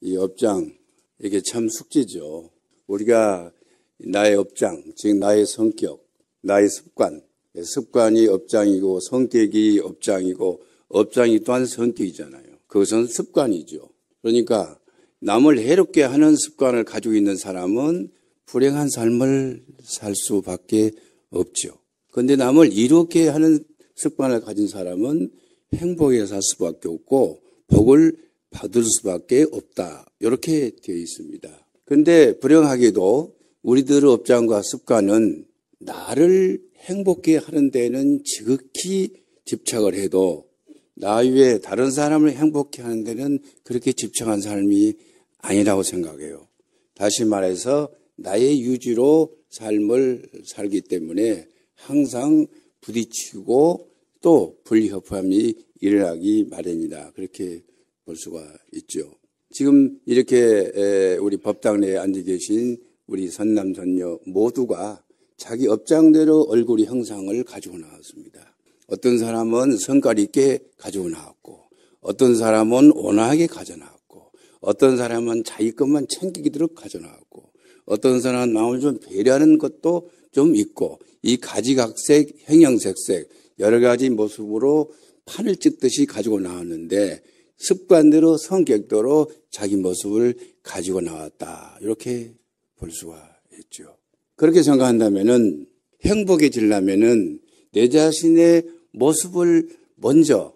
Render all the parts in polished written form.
이 업장, 이게 참 숙제죠. 우리가 나의 업장, 즉 나의 성격, 나의 습관이 업장이고 성격이 업장이고 업장이 또한 성격이잖아요. 그것은 습관이죠. 그러니까 남을 해롭게 하는 습관을 가지고 있는 사람은 불행한 삶을 살 수밖에 없죠. 그런데 남을 이롭게 하는 습관을 가진 사람은 행복에 살 수밖에 없고 복을 받을 수밖에 없다. 이렇게 되어 있습니다. 그런데 불행하게도 우리들의 업장과 습관은 나를 행복해 하는 데는 지극히 집착을 해도 나 외에 다른 사람을 행복해 하는 데는 그렇게 집착한 삶이 아니라고 생각해요. 다시 말해서 나의 유지로 삶을 살기 때문에 항상 부딪히고 또 분리협함이 일어나기 마련이다. 그렇게 볼 수가 있죠. 지금 이렇게 우리 법당 내에 앉아 계신 우리 선남 선녀 모두가 자기 업장대로 얼굴의 형상을 가지고 나왔습니다. 어떤 사람은 성깔 있게 가지고 나왔고 어떤 사람은 온화하게 가져 나왔고 어떤 사람은 자기 것만 챙기도록 가져 나왔고 어떤 사람은 남을 좀 배려하는 것도 좀 있고 이 가지각색 형형색색 여러 가지 모습으로 판을 찍듯이 가지고 나왔는데 습관대로 성격대로 자기 모습을 가지고 나왔다. 이렇게 볼 수가 있죠. 그렇게 생각한다면은 행복해지려면은 내 자신의 모습을 먼저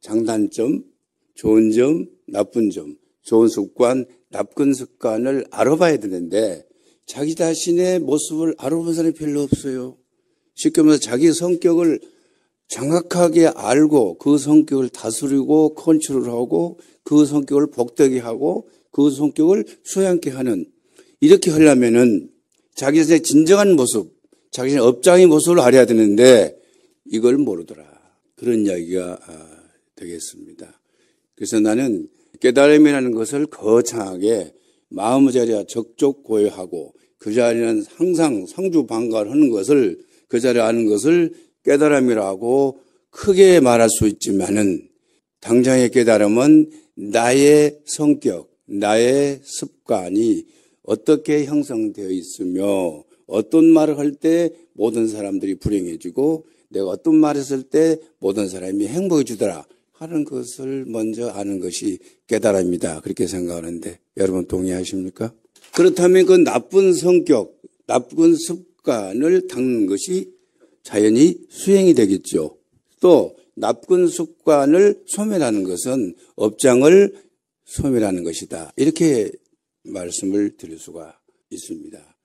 장단점, 좋은 점, 나쁜 점, 좋은 습관, 나쁜 습관을 알아봐야 되는데 자기 자신의 모습을 알아본 사람이 별로 없어요. 쉽게 말해서 자기 성격을 정확하게 알고 그 성격을 다스리고 컨트롤하고 그 성격을 복되게 하고 그 성격을 소양케 하는 이렇게 하려면은 자기 자신의 진정한 모습, 자기 자신의 업장의 모습을 알아야 되는데 이걸 모르더라. 그런 이야기가 되겠습니다. 그래서 나는 깨달음이라는 것을 거창하게 마음의 자리에 적적고요하고 그 자리는 항상 상주방가를 하는 것을 그 자리에 아는 것을 깨달음이라고 크게 말할 수 있지만은 당장의 깨달음은 나의 성격, 나의 습관이 어떻게 형성되어 있으며 어떤 말을 할 때 모든 사람들이 불행해지고 내가 어떤 말을 했을 때 모든 사람이 행복해지더라 하는 것을 먼저 아는 것이 깨달음이다. 그렇게 생각하는데 여러분 동의하십니까? 그렇다면 그 나쁜 성격, 나쁜 습관을 닦는 것이 자연히 수행이 되겠죠. 또 나쁜 습관을 소멸하는 것은 업장을 소멸하는 것이다. 이렇게 말씀을 드릴 수가 있습니다.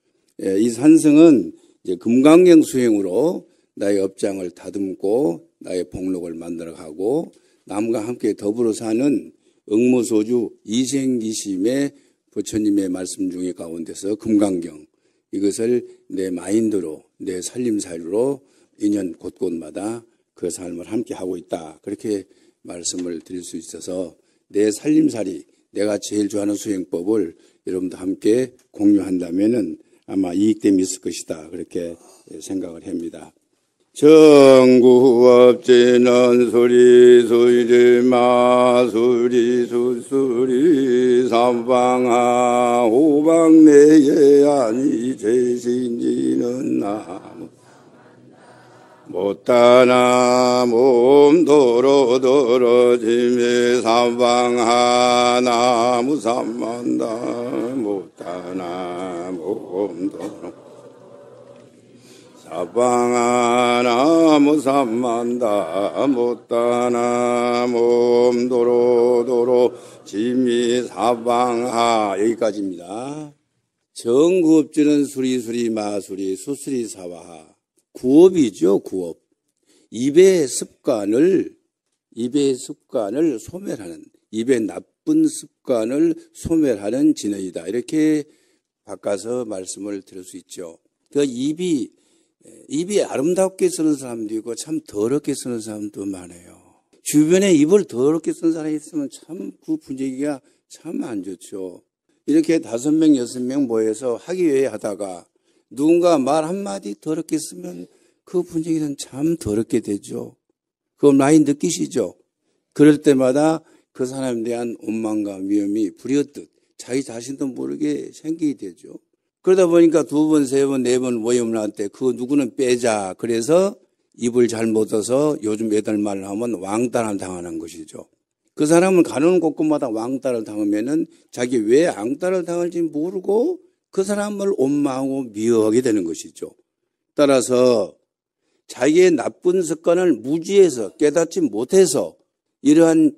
이 산성은 이제 금강경 수행으로 나의 업장을 다듬고 나의 복록을 만들어가고 남과 함께 더불어 사는 응무소주 이생기심의 부처님의 말씀 중에 가운데서 금강경 이것을 내 마인드로 내 살림살이로 인연 곳곳마다 그 삶을 함께 하고 있다. 그렇게 말씀을 드릴 수 있어서 내 살림살이 내가 제일 좋아하는 수행법을 여러분도 함께 공유한다면은 아마 이익됨이 있을 것이다. 그렇게 생각을 합니다. 정구업지는 수리 수리 마수리 수수리 삼방하 호방내에 아니 제신지는 나무 못다나 몸도로도로짐에 삼방하 나무 삼만다 못다나 몸도로 사방하 나무 삼만다 못다나 몸도로도로 짐이 사방하 여기까지입니다. 정구업지는 수리수리 마수리 수수리 사와하 구업이죠. 구업. 입의 습관을 소멸하는 입의 나쁜 습관을 소멸하는 진의이다. 이렇게 바꿔서 말씀을 드릴 수 있죠. 그 입이 아름답게 쓰는 사람도 있고 참 더럽게 쓰는 사람도 많아요. 주변에 입을 더럽게 쓰는 사람이 있으면 참 그 분위기가 참 안 좋죠. 이렇게 5명, 6명 모여서 학예회 하다가 누군가 말 한마디 더럽게 쓰면 그 분위기는 참 더럽게 되죠. 그거 많이 느끼시죠? 그럴 때마다 그 사람에 대한 원망과 미움이 불이었듯 자기 자신도 모르게 생기게 되죠. 그러다 보니까 2번, 3번, 4번 모임을 할 때 그 누구는 빼자. 그래서 입을 잘못 얻어서 요즘 애들 말을 하면 왕따를 당하는 것이죠. 그 사람은 가는 곳곳마다 왕따를 당하면은 자기 왜 왕따를 당할지 모르고 그 사람을 원망하고 미워하게 되는 것이죠. 따라서 자기의 나쁜 습관을 무지해서 깨닫지 못해서 이러한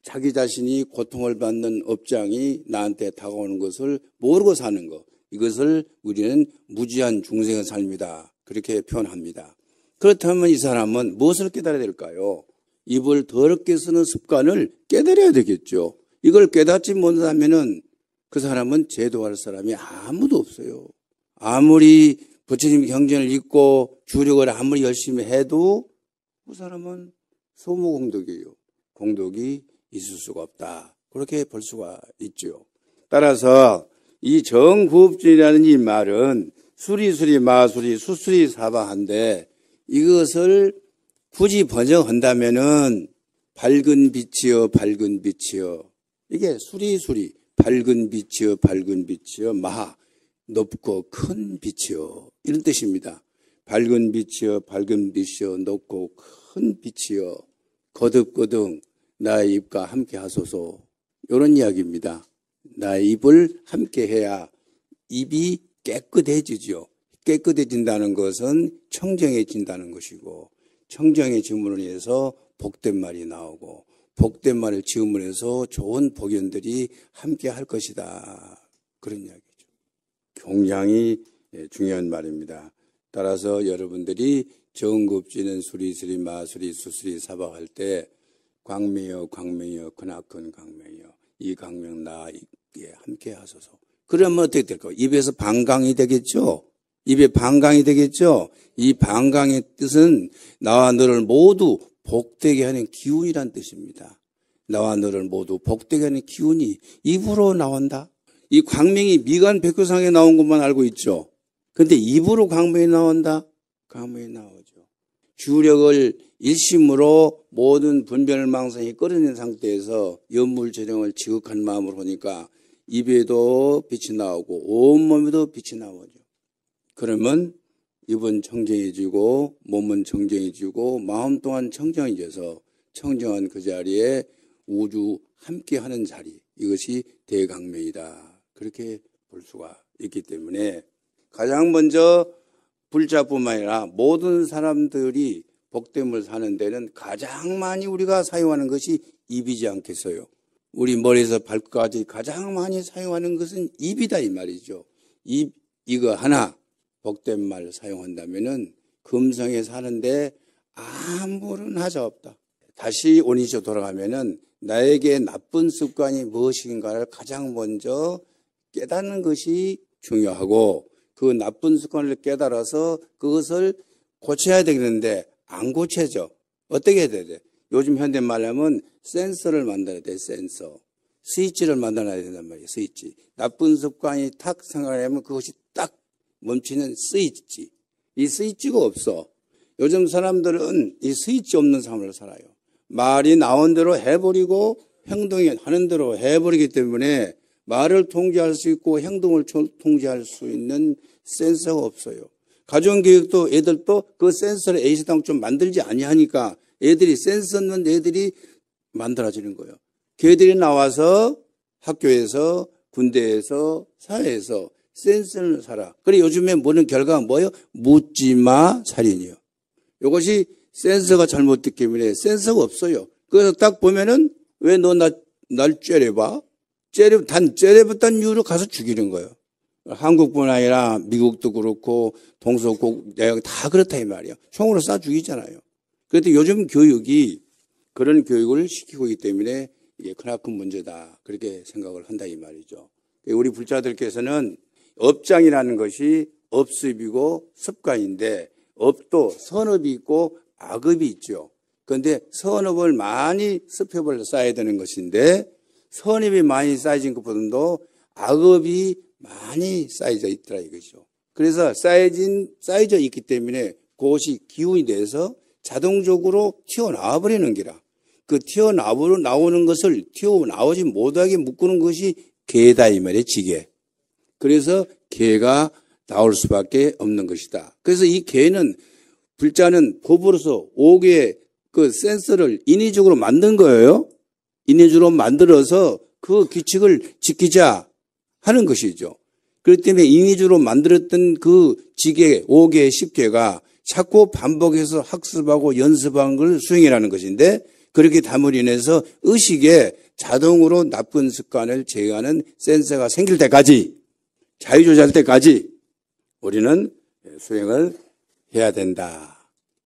자기 자신이 고통을 받는 업장이 나한테 다가오는 것을 모르고 사는 것. 이것을 우리는 무지한 중생의 삶이다. 그렇게 표현합니다. 그렇다면 이 사람은 무엇을 깨달아야 될까요? 입을 더럽게 쓰는 습관을 깨달아야 되겠죠. 이걸 깨닫지 못하면은 그 사람은 제도할 사람이 아무도 없어요. 아무리 부처님 경전을 읽고 주력을 아무리 열심히 해도 그 사람은 소모공덕이에요. 공덕이 있을 수가 없다. 그렇게 볼 수가 있죠. 따라서 이 정구업진이라는 이 말은 수리수리 마수리 수수리 사바한데 이것을 굳이 번역한다면은 밝은 빛이여 밝은 빛이여 이게 수리수리 밝은 빛이여 밝은 빛이여 마하 높고 큰 빛이여 이런 뜻입니다. 밝은 빛이여 밝은 빛이여 높고 큰 빛이여 거듭거듭 나의 입과 함께 하소서 이런 이야기입니다. 나의 입을 함께 해야 입이 깨끗해지죠. 깨끗해진다는 것은 청정해진다는 것이고 청정해짐으로 인해서 복된 말이 나오고 복된 말을 지음으로 해서 좋은 복연들이 함께 할 것이다. 그런 이야기죠. 굉장히 중요한 말입니다. 따라서 여러분들이 정급지는 수리수리 마수리 수수리 사박할 때 광명이여 광명이여 크나큰 광명이여 이 광명 나에 함께 하소서. 그러면 어떻게 될까요? 입에서 방광이 되겠죠. 입에 방광이 되겠죠. 이 방광의 뜻은 나와 너를 모두 복되게 하는 기운이란 뜻입니다. 나와 너를 모두 복되게 하는 기운이 입으로 나온다. 이 광명이 미간 백교상에 나온 것만 알고 있죠. 그런데 입으로 광명이 나온다? 광명이 나오죠. 주력을 일심으로 모든 분별망상이 끌어낸 상태에서 연물저령을 지극한 마음으로 하니까 입에도 빛이 나오고 온몸에도 빛이 나오죠. 그러면 입은 청정해지고 몸은 청정해지고 마음 또한 청정해져서 청정한 그 자리에 우주 함께하는 자리 이것이 대광명이다. 그렇게 볼 수가 있기 때문에 가장 먼저 불자뿐만 아니라 모든 사람들이 복됨을 사는 데는 가장 많이 우리가 사용하는 것이 입이지 않겠어요. 우리 머리에서 발끝까지 가장 많이 사용하는 것은 입이다 이 말이죠. 입 이거 하나 복된 말 사용한다면은 금성에 사는데 아무런 하자 없다. 다시 원인시로 돌아가면은 나에게 나쁜 습관이 무엇인가를 가장 먼저 깨닫는 것이 중요하고 그 나쁜 습관을 깨달아서 그것을 고쳐야 되겠는데 안 고쳐져. 어떻게 해야 돼? 요즘 현대말로 하면 센서를 만들어야 돼. 센서. 스위치를 만들어야 된단 말이에요. 스위치. 나쁜 습관이 탁 생각하면 그것이 딱 멈추는 스위치. 이 스위치가 없어. 요즘 사람들은 이 스위치 없는 삶을 살아요. 말이 나온 대로 해버리고 행동이 하는 대로 해버리기 때문에 말을 통제할 수 있고 행동을 통제할 수 있는 센서가 없어요. 가정교육도 애들도 그 센서를 A시당 좀 만들지 아니하니까 애들이 센서 없는 애들이 만들어지는 거예요. 걔들이 나와서 학교에서 군대에서 사회에서 센서를 살아. 그래 요즘에 보는 결과가 뭐예요? 묻지마 살인이요. 이것이 센서가 잘못됐기 때문에 센서가 없어요. 그래서 딱 보면은 왜 너 날 째려봐? 단 째려봤다는 이유로 가서 죽이는 거예요. 한국뿐 아니라 미국도 그렇고 동서국 내각 다 그렇다 이 말이에요. 총으로 쏴 죽이잖아요. 그런데 요즘 교육이 그런 교육을 시키고 있기 때문에 이게 크나큰 문제다. 그렇게 생각을 한다 이 말이죠. 우리 불자들께서는 업장이라는 것이 업습이고 습관인데 업도 선업이 있고 악업이 있죠. 그런데 선업을 많이 습협을 쌓아야 되는 것인데 선업이 많이 쌓여진 것보다도 악업이 많이 쌓여져 있더라 이거죠. 그래서 쌓여져 있기 때문에 그것이 기운이 돼서 자동적으로 튀어나와 버리는 기라. 그 튀어나오는 것을 튀어나오지 못하게 묶는 것이 개다 이 말이에요. 지게. 그래서 개가 나올 수밖에 없는 것이다. 그래서 이 개는 불자는 법으로서 5개의 그 센서를 인위적으로 만든 거예요. 인위적으로 만들어서 그 규칙을 지키자 하는 것이죠. 그렇기 때문에 인위적으로 만들었던 그 지게 5개, 10개가 자꾸 반복해서 학습하고 연습한 걸 수행이라는 것인데 그렇게 담으로 인해서 의식에 자동으로 나쁜 습관을 제어하는 센서가 생길 때까지 자유조절 때까지 우리는 수행을 해야 된다.